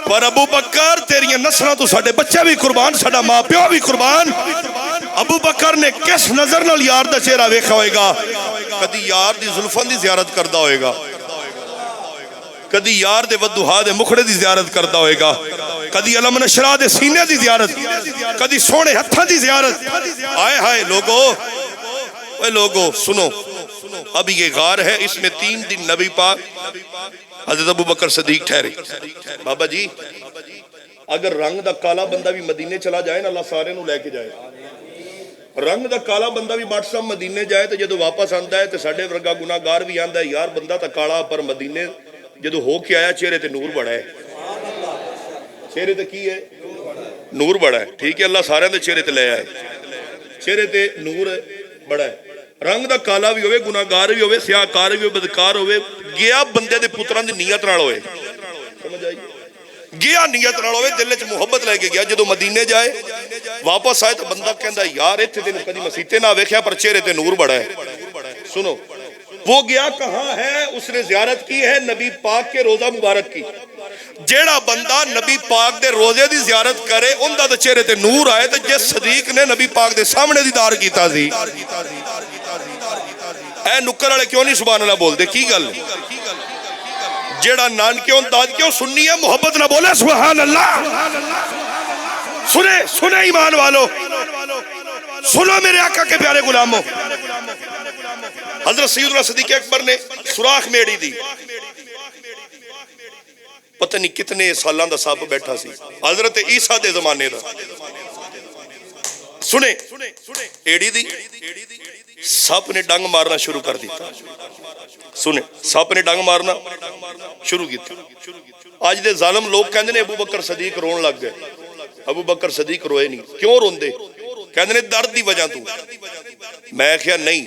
پر ابو بکر تیری نسلوں تو ساڈے بچے بھی قربان ساڈا ماں پیو بھی قربان ابو بکر نے کس نظر نال یار دا چہرہ ویکھا ہوئے گا کدی یار دی زلفاں دی زیارت کردا ہوئے گا کدی یار دے ودھوہا دے مکھڑے دی زیارت کرتا ہوئے گا، کدی علم نشرہ دے سینے دی زیارت، کدی سونے ہتھاں دی زیارت. آئے ہائے لوگو، اے لوگو سنو، اب یہ غار ہے، اس میں 3 دن نبی پاک حضرت ابو بکر صدیق ٹھہرے. بابا جی اگر رنگ دا کالا بندہ بھی مدینے چلا جائے نا، اللہ سارے نو لے کے جائے. رنگ دا کالا بندہ بھی بٹ صاحب مدینے جائے تو جدو واپس آندا ہے تو ساڈے ورگا گناہگار بھی آندا ہے یار بندہ تا کالا پر مدینے جدو ہو کے آیا چہرے تے نور بڑا ہے. چہرے تے کی ہے؟ نور بڑا ہے. ٹھیک ہے، اللہ سارے دے چہرے تے لے آئے، چہرے تے نور بڑا ہے. رنگ دا کالا بھی ہوئے، گناہگار بھی ہوئے، سیاہکار بھی ہوئے، بدکار ہوئے، گیا بندے دے پتران دی نیت نال ہوئے. سمجھ آئی؟ گیا نیت نال ہوئے، دل وچ محبت لے کے گیا. جدو مدینے جائے واپس آئے تو بندہ کہندا یار ایتھے تے کدی مسیتے نہ ویکھیا پر چہرے تے نور بڑا ہے. سنو وہ گیا کہاں ہے؟ اس نے زیارت کی ہے نبی پاک کے روزہ مبارک کی. جیڑا بندہ نبی پاک دے روزے دی زیارت کرے اوندا تے چہرے تے نور آئے. تے جس صدیق نے نبی پاک دے سامنے دیدار کیتا سی، اے نکر والے کیوں نہیں سبحان اللہ بول دے؟ کی گل؟ جیڑا نانکیوں دادکیوں سننی ہے محبت نہ بولے سبحان اللہ. سنے ایمان والو، سنو میرے آقا کے پیارے غلاموں. حضرت سیدنا صدیق اکبر نے سوراخ میڑی دی، پتہ نہیں کتنے سالاں دا سپ بیٹھا سی، حضرت عیسیٰ دے زمانے دا. سنے ایڑی دی سپ نے ڈنگ مارنا شروع کر دیتا. سنے سپ نے ڈنگ مارنا شروع کیتا. آج دے ظالم لوگ کہندے نے ابو بکر صدیق رون لگ گئے. ابو بکر صدیق روئے نہیں. کیوں روندے؟ کہندے نے درد دی وجہ تو. میں کہیا نہیں،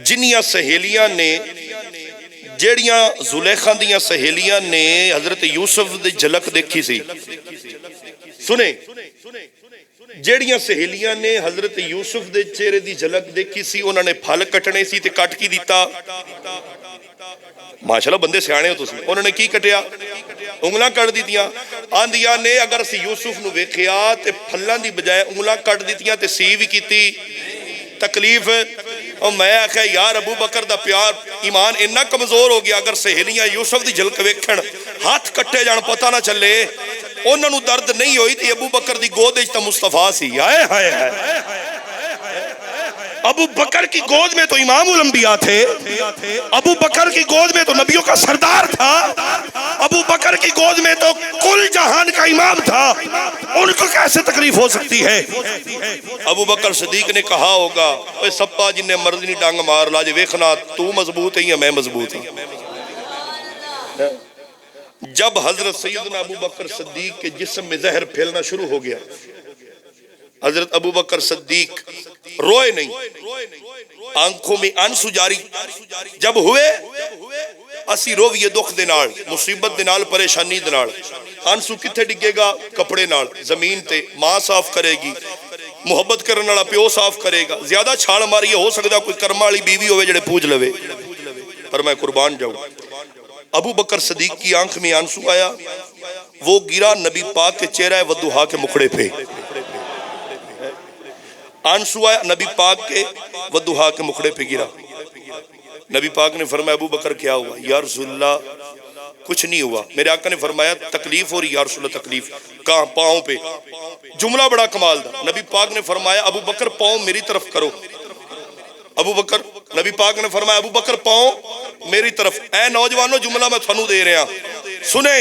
جنیاں سہیلیاں نے، جیڑیاں زلیخا دیاں سہیلیاں نے حضرت یوسف دی جھلک دیکھی سی، سنے جیڑیاں سہیلیاں نے حضرت یوسف دے چہرے دی جھلک دیکھی سی، انہوں نے پھل کٹنے سی تے کٹ کی دیتا. ماشاءاللہ بندے سیانے ہو تسی. انہوں نے کی کٹیا؟ انگلاں کٹ دیتیاں. آندیاں نے اگر اسی یوسف نو ویکھیا تے پھلاں دی بجائے انگلاں کٹ دیتیاں تے سی بھی کیتی. تکلیف. اور میں آکھا یار ابو بکر دا پیار ایمان اتنا کمزور ہو گیا، اگر سہیلیاں یوسف دی جھلک ویکھن ہاتھ کٹے جان پتہ نہ چلے. انہوں نے درد نہیں ہوئی تھی. ابو بکر دی گود وچ تے مصطفیٰ سی. ہائے ہائے ہائے، ابو بکر کی گود میں تو امام الانبیاء تھے، ابو بکر کی گود میں تو نبیوں کا سردار تھا، ابو بکر کی گود میں تو کل جہان کا امام تھا. ان کو کیسے تکلیف ہو سکتی ہے؟ ابو بکر صدیق نے کہا ہوگا اے سپا جن نے مرد نہیں ڈانگ مار لا جے ویکھنا تو مضبوط ہے یا میں مضبوط ہوں. جب حضرت سیدنا ابو بکر صدیق کے جسم میں زہر پھیلنا شروع ہو گیا، حضرت ابو بکر صدیق روئے نہیں، آنکھوں میں آنسو جاری جب ہوئے. اسی رویے دکھ دے نال، مصیبت دے نال، پریشانی دے نال. آنسو کتھے ڈگے گا؟ کپڑے نال زمین تے. ماں صاف کرے گی، محبت کرنے والا پیو صاف کرے گا. زیادہ چھال ماری ہو سکتا کوئی کرم والی بیوی ہوئے جڑے پوج لوے، پر میں قربان جاؤں. ابو بکر صدیق کی آنکھ میں آنسو آیا، وہ گرا نبی پاک کے چہرہ ودھوہا کے مکھڑے پہ. آنسو آیا نبی پاک کے ودھوہا کے مکھڑے پہ گرا. نبی پاک نے فرمایا ابو بکر کیا ہوا؟ یا رسول اللہ کچھ نہیں ہوا. میرے آقا نے فرمایا تکلیف ہو رہی؟ یا رسول اللہ تکلیف کہاں؟ پاؤں پہ. جملہ بڑا کمال تھا. نبی پاک نے فرمایا ابو بکر پاؤں میری طرف کرو. ابو بکر، نبی پاک نے فرمایا ابو بکر پاؤں میری طرف. اے نوجوانوں جملہ میں تھانوں دے رہا، سنے.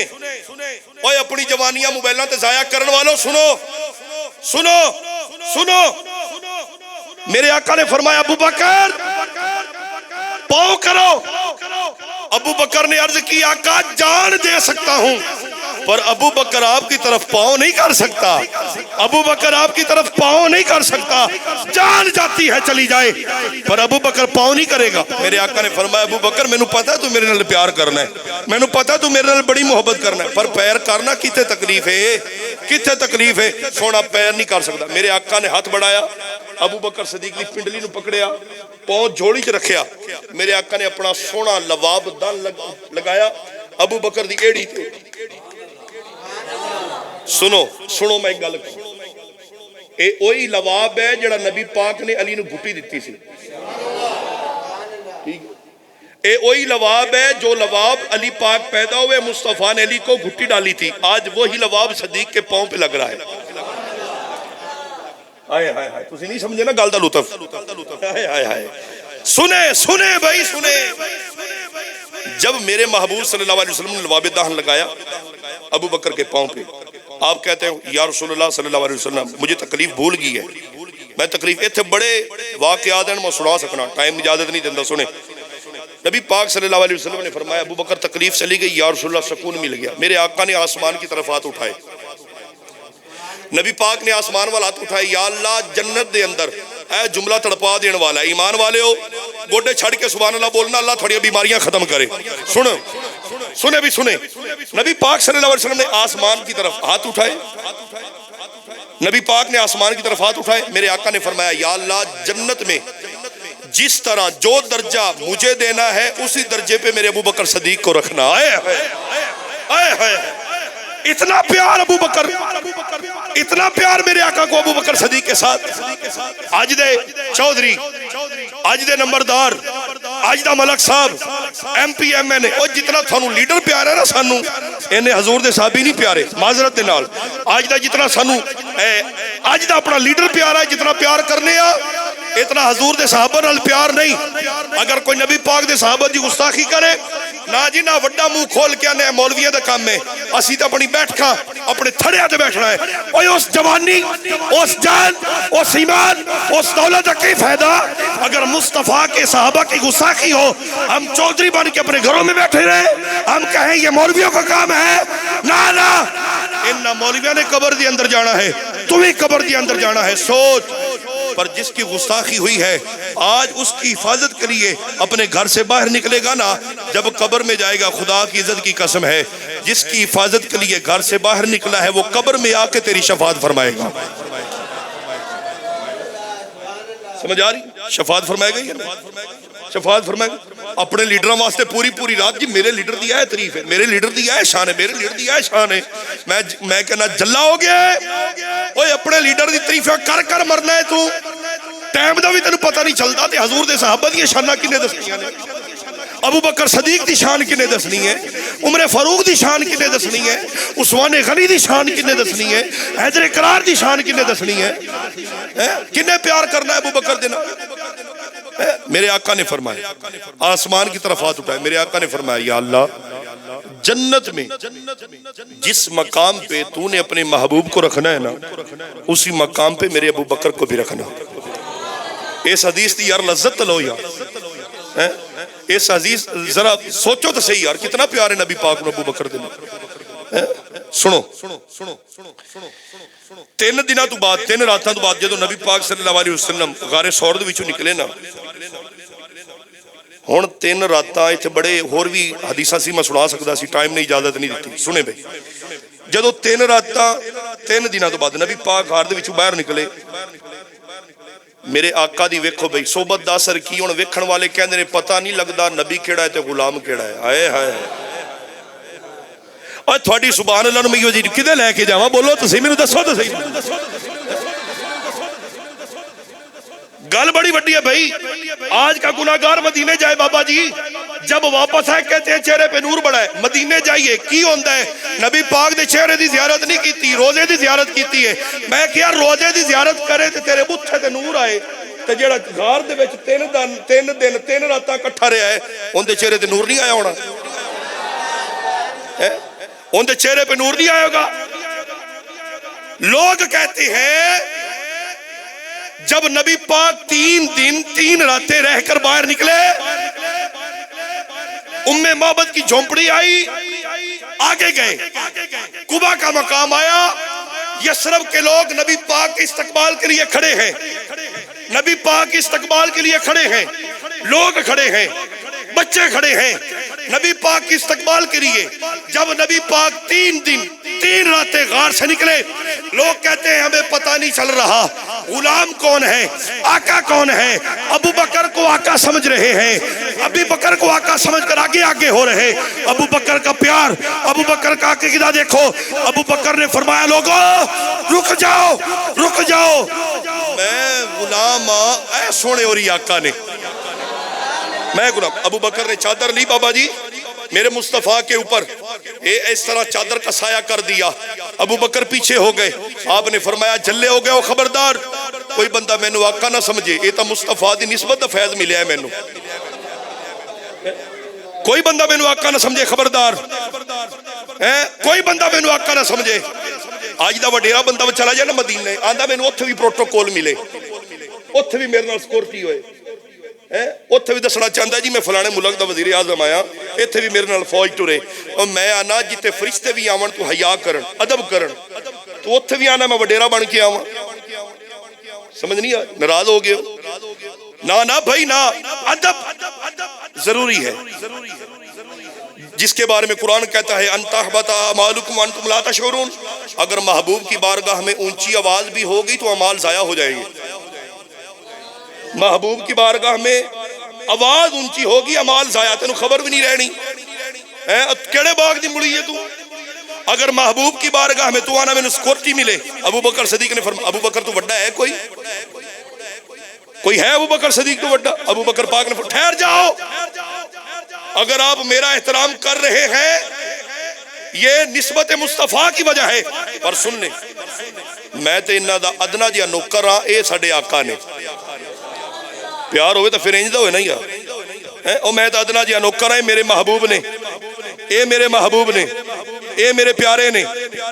اوے اپنی جوانیاں موبائلاں تے ضائع کرن والوں سنو سنو سنو. میرے آقا نے فرمایا ابو بکر پاؤں کرو. ابو بکر نے عرض کی آقا جان دے سکتا ہوں پر ابو بکر آپ کی طرف پاؤں نہیں کر سکتا. ابو بکر آپ کی طرف پاؤں نہیں کر سکتا. جان جاتی ہے چلی جائے پر ابو بکر پاؤں نہیں کرے گا. میرے آقا نے فرمایا ابو بکر مینوں پتا ہے تو میرے نال پیار کرنا ہے، مینوں پتا ہے تو میرے نال بڑی محبت کرنا ہے، پر پیر کرنا کتے تکلیف ہے، کتے تکلیف ہے. سونا پیر نہیں کر سکتا. میرے آقا نے ہاتھ بڑھایا، ابو بکر صدیق کی پنڈلی نو پکڑیا، پاؤں جوڑی چ رکھیا. میرے آقا نے اپنا سونا لواب دان لگایا ابو بکر دی ایڑی تے. سنو سنو میں ایک گل کروں، اے وہی لواب ہے جڑا نبی پاک نے علی نو گھٹی دتی سی. اے وہی لواب ہے جو لواب علی پاک پیدا ہوئے مصطفیٰ نے علی کو گھٹی ڈالی تھی، آج وہی لواب صدیق کے پاؤں پہ لگ رہا ہے۔ آئے ہائے ہائے، تسی نہیں سمجھے نا گل دا لطف؟ آئے ہائے ہائے، سنے بھائی سنے۔ جب میرے محبوب صلی اللہ علیہ وسلم نے لواب دہن لگایا ابو بکر کے پاؤں پہ، آپ کہتے ہیں یا رسول اللہ صلی اللہ علیہ وسلم مجھے تکلیف بھول گئی ہے، میں تکلیف اتنے بڑے واقعات ہیں میں سنا سکنا، ٹائم اجازت نہیں دیندہ۔ سنے نبی پاک صلی اللہ علیہ وسلم نے فرمایا ابو بکر تکلیف چلی گئی، یا رسول اللہ سکون مل گیا۔ میرے آقا نے آسمان کی طرف ہاتھ اٹھائے، نبی پاک نے آسمان والا ہاتھ اٹھائے، یا اللہ جنت دے اندر اے جملہ تڑپا دین والا ہے، ایمان والے ہو گوڑے چھڑ کے سبحان اللہ بولنا، اللہ تھوڑی بیماریاں ختم کرے۔ سنے بھی سنے، نبی پاک صلی اللہ علیہ وسلم نے آسمان کی طرف ہاتھ اٹھائے، نبی پاک نے آسمان کی طرف ہاتھ اٹھائے، میرے آقا نے فرمایا یا اللہ جنت میں جس طرح جو درجہ مجھے دینا ہے اسی درجے پہ میرے ابو بکر صدیق کو رکھنا۔ اتنا پیار ابو بکر، اتنا پیار میرے آقا کو ابو بکر صدیق کے ساتھ۔ آج دے چودھری، آج دے نمبردار، آج دا ملک صاحب، ایم پی ایم این اے، اور جتنا تھانو لیڈر پیارا ہے نا سانو، انہیں حضور دے صحابی نہیں پیارے معذرت دے نال، آج دا جتنا سانو آج دا اپنا لیڈر پیارا ہے، جتنا پیار کرنے آ اتنا حضور دے صحابہ نال پیار نہیں۔ اگر کوئی نبی پاک دے صحابہ دی گستاخی کرے نہ جی نہ وڈا منہ کھول کے آنے مولویہ دا کام میں، اسی تا اپنی بیٹھکا اپنے تھڑے تے بیٹھنا ہے۔ اوہ اس جوانی، اس جان، اس ایمان، اس دولت کی فائدہ اگر مصطفیٰ کے صحابہ کی گستاخی ہو، ہم چودھری بن کے اپنے گھروں میں بیٹھے رہے، ہم کہیں یہ مولویوں کا کام ہے، نہ ان مولویوں نے قبر دی اندر جانا ہے، تمہیں قبر دی اندر جانا ہے۔ سوچ پر جس کی گستاخی ہوئی ہے آج اس کی حفاظت کے لیے اپنے گھر سے باہر نکلے گا نا، جب قبر میں جائے گا خدا کی عزت کی قسم ہے جس کی حفاظت کے لیے گھر سے باہر نکلا ہے وہ قبر میں آ کے تیری شفاعت فرمائے گا۔ سمجھ آ رہی؟ شفاعت فرمائے گا، یہ شفاعت فرمائے گا اپنے لیڈروں واسطے پوری رات۔ جی میرے لیڈر دیا ہے تعریف ہے، میرے لیڈر دیا ہے شان ہے، میرے لیڈر دیا ہے شان ہے۔ میں کہنا جلا ہو گیا ہے، اوہ اپنے لیڈر دی تعریفیں کر مرنا ہے تو ٹائم دا بھی تینوں پتہ نہیں چلتا تے حضور دے صحابہ دی شانہ کنے دسنیاں نے، ابو بکر صدیق دی شان کنے دسنی ہے، عمر فاروق دی شان کنے دسنی ہے، عثمان غنی دی شان کنے دسنی ہے، حیدر کرار دی شان کنے دسنی ہے، کنے پیار کرنا ہے ابو بکر دینا۔ میرے آقا نے فرمایا، آسمان کی طرف ہاتھ اٹھائے، میرے آقا نے فرمایا یا اللہ جنت میں جس مقام پہ تو نے اپنے محبوب کو رکھنا ہے نا اسی مقام پہ میرے ابو بکر کو بھی رکھنا۔ اس حدیث دی یار لذت لو یار، اس حدیث ذرا سوچو تو صحیح یار کتنا پیار ہے نبی پاک نے ابو بکر دینا۔ سنو 3 دنوں تو بعد 3 راتاں تو بعد جدو نبی پاک صلی اللہ علیہ وسلم غار سور دے وچوں نکلے نا، ہن 3 راتاں ایتھے بڑے ہور بھی حدیثاں سی میں سنا سکدا سی، ٹائم نے اجازت نہیں دیتی۔ سنے بھائی جدو 3 راتاں 3 دنوں تو بعد نبی پاک غار دے وچوں باہر نکلے، میرے آقا دی ویکھو بھائی صحبت دا اثر کی ہن ویکھن والے کہندے نے پتہ نہیں لگدا نبی کیڑا ہے تے غلام کیڑا ہے۔ ہائے ہائے اور تھوڑی سبحان اللہ میں یہ کدے لے کے جاواں بولو تو صحیح، مینوں دسو تو صحیح۔ گل بڑی وڈی ہے بھائی، آج کا گناہگار مدینے جائے بابا جی جب واپس آئے کہتے ہیں چہرے پہ نور بڑا ہے، مدینے جائیے کی ہوندہ ہے؟ نبی پاک دے چہرے دی زیارت نہیں کیتی، روزے دی زیارت کیتی ہے۔ میں کیا روزے دی زیارت کرے تے تیرے بتھے تے نور آئے تے جیڑا غار دے وچ 3 دن 3 راتاں کٹھا رہا ہے ان دے چہرے تے نور نہیں آیا ہونا، ان دے چہرے پہ نور نہیں آئے گا۔ لوگ کہتے ہیں جب نبی پاک 3 دن 3 راتیں رہ کر باہر نکلے، معبد کی جھونپڑی آئی، آگے گئے، قبا کا مقام آیا، یثرب کے لوگ نبی پاک کے استقبال کے لیے کھڑے ہیں، نبی پاک کے استقبال کے لیے کھڑے ہیں، لوگ کھڑے ہیں، بچے کھڑے ہیں نبی پاک کی استقبال کے لیے۔ جب نبی پاک 3 دن 3 راتیں غار سے نکلے، لوگ کہتے ہیں ہمیں پتہ نہیں چل رہا غلام کون ہے، آقا کون ہے۔ ابو بکر کو آقا سمجھ رہے ہیں، ابو بکر کو آقا سمجھ کر آگے آگے ہو رہے۔ ابو بکر کا پیار، ابو بکر کا عقیدہ دیکھو۔ ابو بکر نے فرمایا لوگو رک جاؤ رک جاؤ، میں غلام اے سونے اور آقا نے میں گناہ ابو بکر نے چادر لی بابا جی میرے مصطفیٰ کے اوپر اس طرح چادر کا سایہ کر دیا. ابو بکر پیچھے ہو گئے. آپ نے فرمایا جلے ہو گئے ہو خبردار کوئی بندہ مینوں آقا نہ سمجھے یہ تو مصطفیٰ دی نسبت دا فیض ملیا ہے مینوں. کوئی بندہ مینوں آقا نہ سمجھے خبردار کوئی بندہ مینوں آقا نہ سمجھے. آج دا وڈیرا بندہ چلا جائے نا مدینے آندا مینوں اوتھے بھی پروٹوکول ملے اوتھے بھی میرے نال سکورٹی ہوئے اوتھے بھی دسنا چاہتا ہے جی میں فلانے ملک دا وزیر اعظم آیا ایتھے بھی میرے نال فوج ٹرے اور میں آنا جتے فرشتے بھی آون تو حیا کرن ادب کرن تو اوتھے بھی آنا میں وڈیرا بن کے آواں. سمجھ نہیں ناراض ہو گئے نہ بھائی نہ ادب ضروری ہے جس کے بارے میں قرآن کہتا ہے ان تحبط اعمالکم وانتم لا تشعرون. اگر محبوب کی بارگاہ میں اونچی آواز بھی ہوگی تو اعمال ضائع ہو جائیں گے. محبوب کی بارگاہ میں آواز اونچی ہوگی اعمال ضائع تینوں خبر بھی نہیں رہنی کیڑے باغ دی مڑی ہے تو. اگر محبوب کی بارگاہ میں تو آنا میں سکورٹی ملے. ابو بکر صدیق نے فرمایا ابو بکر تو بڑا ہے کوئی ہے ابو بکر صدیق تو بڑا. ابو بکر پاک نے فرمایا ٹھہر جاؤ اگر آپ میرا احترام کر رہے ہیں یہ نسبت مصطفیٰ کی وجہ ہے پر سن لیں میں تے انہاں دا ادنا جہا نوکر ہاں اے ساڈے آقا نے. پیار ہوئے تو پھر انج دا ہوئے نا یار او میں تے ادنا جہا نوکر ہاں میرے محبوب نے اے میرے محبوب نے اے میرے پیارے نے.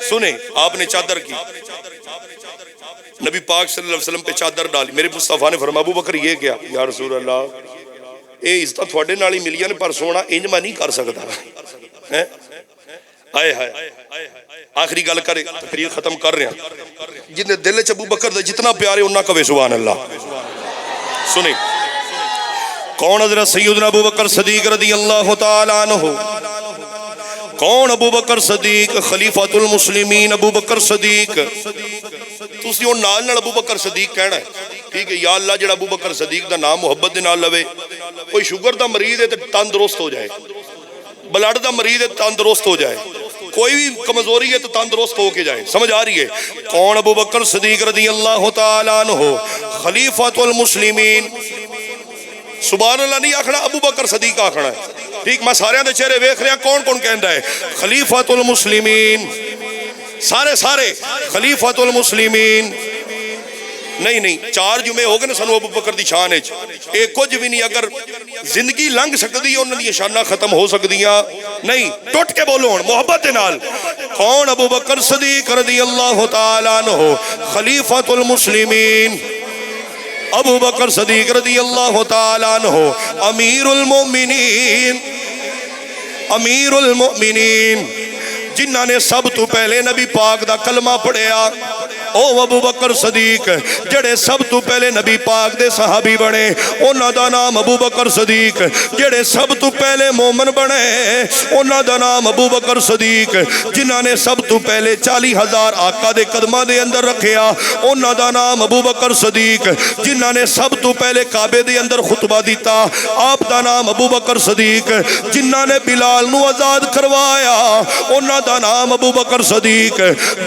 سنیں آپ نے چادر کی نبی پاک صلی اللہ علیہ وسلم پہ چادر ڈالی. میرے مصطفیٰ نے فرمایا ابو بکر یہ کیا یا رسول اللہ اے عزت تھوڑے نال ہی ملیاں نے پر سونا انج میں نہیں کر سکتا. آئے ہائے آخری گل کرے تقریر ختم کر رہے ہیں جن دل چ ابو بکر دا جتنا پیارے انہاں کہے سبحان اللہ. سنیں کون حضرت سیدنا ابو بکر صدیق رضی اللہ تعالی عنہ کون ابو بکر صدیق خلیفۃ المسلمین ابو بکر صدیق. تسی ہن نال نال ابو بکر صدیق کہنا ہے ٹھیک ہے یا اللہ جڑا ابو بکر صدیق دا نام محبت دے نال لوے. کوئی شوگر دا مریض ہے تے تندرست ہو جائے بلڈ دا مریض ہے تندرست ہو جائے کوئی بھی کمزوری ہے تو تندرست ہو کے جائے. سمجھ آ رہی ہے کون ابو بکر صدیق رضی اللہ تعالی عنہ خلیفۃ المسلمین. سبحان اللہ نہیں آکھنا ابو بکر صدیق آکھنا ہے ٹھیک. میں سارے دے چہرے ویکھ رہا کون کون کہندا ہے خلیفۃ المسلمین سارے خلیفۃ المسلمین. نہیں چار جمعے ہو گئے نا سانو ابو بکر دی شان وچ اے کچھ بھی نہیں. اگر زندگی لنگ سکدی ہے انہاں دی شاناں ختم ہو سکدیاں نہیں. ٹوٹ کے بولو ہن محبت دے نال کون ابو بکر صدیق رضی اللہ تعالی عنہ خلیفۃ المسلمین ابو بکر صدیق رضی اللہ تعالی عنہ امیر المؤمنین جنہاں نے سب تو پہلے نبی پاک دا کلمہ پڑھیا. او ابو بکر صدیق جڑے سب تو پہلے نبی پاک دے صحابی بنے انہاں دا نام ابو بکر صدیق. جڑے سب تو پہلے مومن بنے انہاں دا نام ابو بکر صدیق. جنہاں نے سب تو پہلے 40,000 آقا دے قدماں دے اندر رکھیا انہاں دا نام ابو بکر صدیق. جنہاں نے سب تو پہلے کعبے دے اندر خطبہ دیتا آپ دا نام ابو بکر صدیق. جنہاں نے بلال نو آزاد کروایا انہاں دا نام ابو بکر صدیق.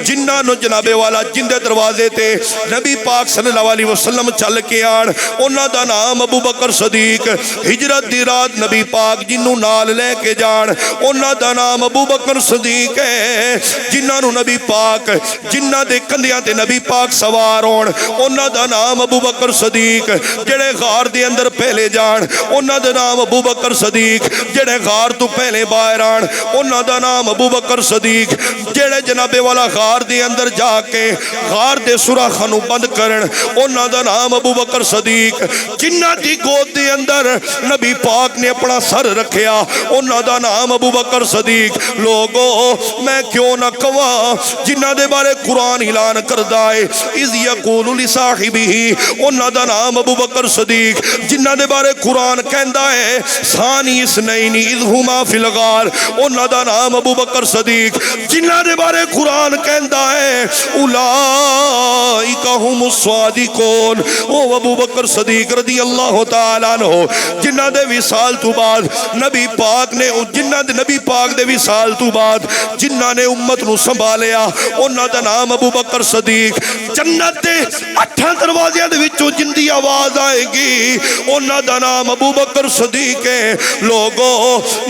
جنہاں نو جناب والا جن دروازے تے نبی پاک صلی اللہ علیہ وسلم چل کے آن انہاں دا نام ابو بکر صدیق. ہجرت دی رات نبی پاک جنوں نال لے کے جان انہاں دا نام ابو بکر صدیق ہے. جنہاں نو نبی پاک جنہاں دے کندھیاں تے نبی پاک سوار ہون انہاں دا نام ابو بکر صدیق. جڑے غار دے اندر پہلے جان انہاں دا نام ابو بکر صدیق. جڑے غار تو پہلے باہر آن انہاں دا نام ابو بکر صدیق. جڑے جناب والا غار دے اندر جا کے غار دے سوراخاں نو بند کرن انہاں دا نام ابو بکر صدیق. جنہاں دی گود دے اندر نبی پاک نے اپنا سر رکھیا انہاں دا نام ابو بکر صدیق. لوگو میں کیوں نہ کہواں جنہاں دے بارے قرآن اعلان کردا ہے اذ یقول لصاحبہ انہاں دا نام ابو بکر صدیق. جنہاں دے بارے قرآن کہندا ہے ثانی اثنین اذ ہما فی الغار انہاں دا نام ابو بکر صدیق. جنہاں دے بارے قرآن کہندا ہے اولئک هم الصادقون. او ابو بکر صدیق رضی اللہ تعالیٰ عنہ جنہ دے وصال تو بعد نبی پاک نے جنہ دے نبی پاک دے وصال تو بعد جنہ نے امت نو سنبھالیا انہاں دا نام ابو بکر صدیق. جنت دے 8 دروازیاں دے وچوں جندی آواز آئے گی انہاں دا نام ابو بکر صدیق ہے. لوگو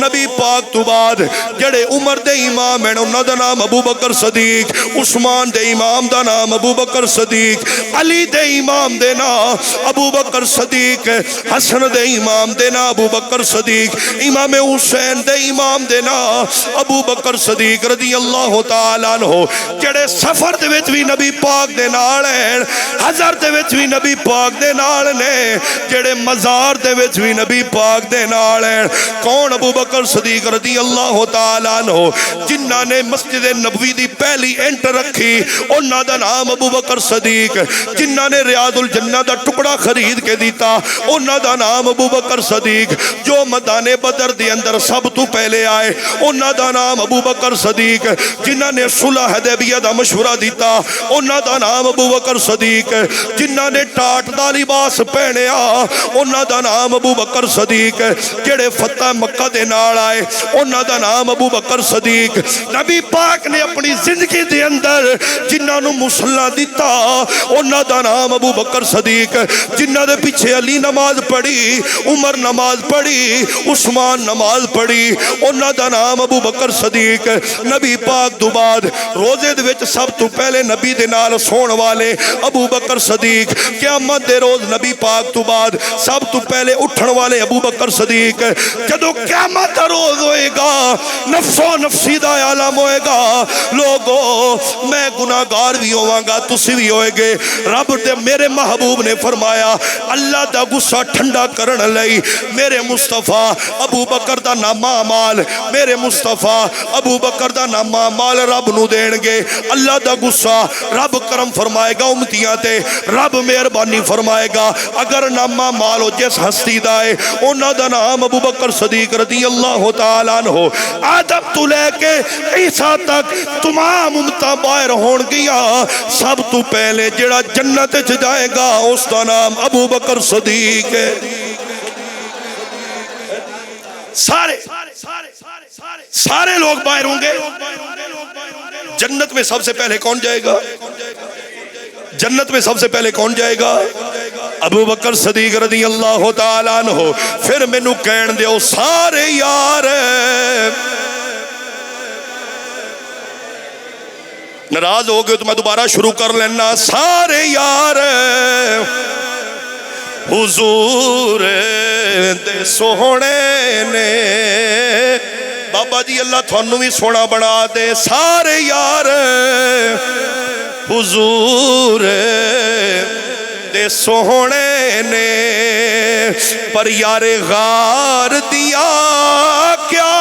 نبی پاک تو بعد جڑے عمر دے امام ہیں انہاں دا نام ابو بکر صدیق, عثمان دے امام دا نام ابو بکر صدیق, علی دے امام دے نام ابو بکر صدیق, حسن دے امام دے نام ابو بکر صدیق, امام حسین دے امام دے نام ابو بکر صدیق رضی اللہ تعالیٰ عنہ. جڑے سفر دے وچ بھی نبی پاک دے نال ہیں, حضر دے وچ بھی نبی پاک دے نال نے, جڑے مزار دے وچ بھی نبی پاک دے نال ہیں. کون؟ ابو بکر صدیق رضی اللہ تعالیٰ عنہ. جنہ نے مسجد نبوی دی پہلی اینٹ رکھی انہاں دا نام ابو بکر صدیق. جنہ نے ریاض الجنہ دا ٹکڑا خرید کے دیتا انہاں دا نام ابو بکر صدیق. جو میدان بدر دے اندر سب تو پہلے آئے انہاں دا نام ابو بکر صدیق. جنہ نے صلح حدیبیہ دا مشورہ دیتا انہاں دا نام ابو بکر صدیق. جنہ نے ٹاٹ دا لباس پہنیا انہاں دا نام ابو بکر صدیق. جڑے فتح مکہ دے نال آئے انہاں دا نام ابو بکر صدیق. نبی پاک نے اپنی زندگی دے اندر جنہاں نو مصلی دیتا انہاں دا نام ابو بکر صدیق. جنہاں دے پیچھے علی نماز پڑھی, عمر نماز پڑھی, عثمان نماز پڑھی انہاں دا نام ابو بکر صدیق. نبی پاک تو بعد روزے دے وچ سب تو پہلے نبی دے نال سون والے ابو بکر صدیق. قیامت دے روز نبی پاک تو بعد سب تو پہلے اٹھن والے ابو بکر صدیق. جدو قیامت دا روز ہوئے گا نفس و نفسی دا عالم ہوئے گا, لوگو میں گناہگار بھی ہوں گا تسی بھی ہوئے گے. رب دے میرے محبوب نے فرمایا اللہ دا غصہ ٹھنڈا کرن لئی میرے مصطفیٰ ابو بکر دا نامہ مال, میرے مصطفیٰ ابو بکر دا نامہ مال رب نو دین گے. اللہ دا غصہ رب کرم فرمائے گا امتیاں تے, رب مہربانی فرمائے گا. اگر نامہ مال ہو جس ہستی دا ہے انہاں دا نام ابو بکر صدیق رضی اللہ تعالیٰ عنہ. آدم تو لے کے عیسیٰ تک تمام امتاں باہر ہون گیا, سب تو پہلے جڑا جنت چ جائے گا اس دا نام ابو بکر صدیق ہے. سارے لوگ باہر ہوں گے. جنت میں سب سے پہلے کون جائے گا؟ جنت میں سب سے پہلے کون جائے گا؟ ابو بکر صدیق رضی اللہ تعالیٰ عنہ. پھر مینوں کہن دیو سارے یار ناراض ہو گئے تو میں دوبارہ شروع کر لینا. سارے یار حضور دے سونے نے, بابا جی اللہ تھانوں بھی سونا بنا دے. سارے یار حضور دے سونے نے, پر یار غار دیا کیا